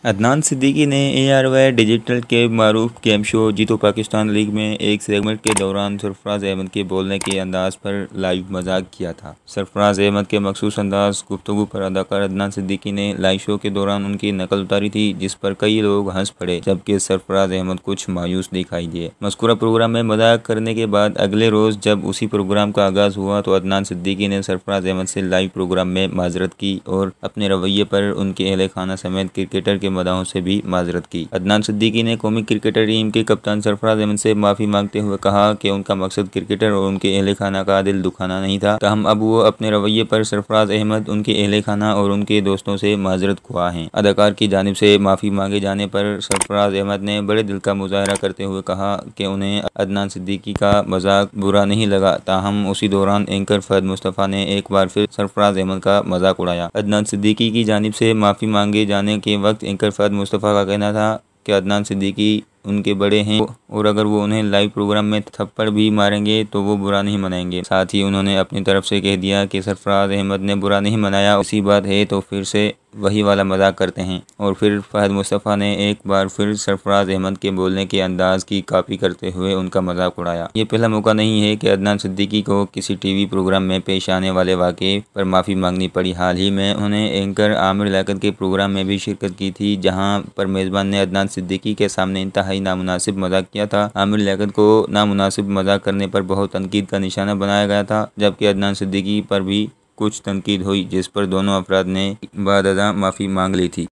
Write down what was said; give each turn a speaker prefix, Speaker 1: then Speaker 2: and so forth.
Speaker 1: अदनान सिद्दीकी ने ARY digital के मारूफ game show जीतो पाकिस्तान लीग में एक सेगमेंट के दौरान सरफराज अहमद के बोलने के अंदाज पर लाइव मजाक किया था। सरफराज अहमद के मखसूस अंदाज गुफ्तगू पर अदाकार अदनान सिद्दीकी ने लाइव शो के दौरान उनकी नकल उतारी थी, जिस पर कई लोग हंस पड़े, जबकि सरफराज अहमद कुछ मायूस दिखाई दिए। मज़कूरा प्रोग्राम में मजाक करने के बाद अगले रोज जब उसी प्रोग्राम का आगाज हुआ तो अदनान सिद्दीकी ने सरफराज अहमद से लाइव प्रोग्राम में माजरत की और अपने रवैये पर उनके अहले खाना समेत क्रिकेटर के मदाहों से भी माजरत की। अदनान सिद्दीकी ने कौमी क्रिकेटर टीम के कप्तान सरफराज अहमद से माफी मांगते हुए कहा कि उनका मकसद क्रिकेटर और उनके अहले खाना का दिल दुखाना नहीं था, ताहम अब वो अपने रवैये पर सरफराज अहमद, उनके अहले खाना और उनके दोस्तों से माजरत ख्वाह हैं। अदाकार की जानिब से माफी मांगे जाने पर सरफराज अहमद ने बड़े दिल का मुजाहरा करते हुए कहा कि उन्हें अदनान सिद्दीकी का मजाक बुरा नहीं लगा, ताहम उसी दौरान एंकर फहद मुस्तफ़ा ने एक बार फिर सरफराज अहमद का मजाक उड़ाया। अदनान सिद्दीकी की जानिब से माफी मांगे जाने के वक्त एंकर फहद मुस्तफ़ा का कहना था कि अदनान सिद्दीकी उनके बड़े हैं और अगर वो उन्हें लाइव प्रोग्राम में थप्पड़ भी मारेंगे तो वो बुरा नहीं मनाएंगे। साथ ही उन्होंने अपनी तरफ से कह दिया कि सरफराज अहमद ने बुरा नहीं मनाया, उसी बात है तो फिर से वही वाला मजाक करते हैं। और फिर फहद मुस्तफ़ा ने एक बार फिर सरफराज अहमद के बोलने के अंदाज की कॉपी करते हुए उनका मजाक उड़ाया। ये पहला मौका नहीं है कि अदनान सिद्दीकी को किसी टीवी प्रोग्राम में पेश आने वाले वाक़े पर माफ़ी मांगनी पड़ी। हाल ही में उन्हें एंकर आमिर लियाकत के प्रोग्राम में भी शिरकत की थी, जहाँ पर मेज़बान ने अदनान सिद्दीकी के सामने इंतहाई नामुनासिब मजाक किया था। आमिर लियाकत को नामुनासिब मजाक करने पर बहुत तनकीद का निशाना बनाया गया था, जबकि अदनान सिद्दीकी पर भी कुछ तनकीद हुई, जिस पर दोनों अफराद ने बादअदा माफ़ी मांग ली थी।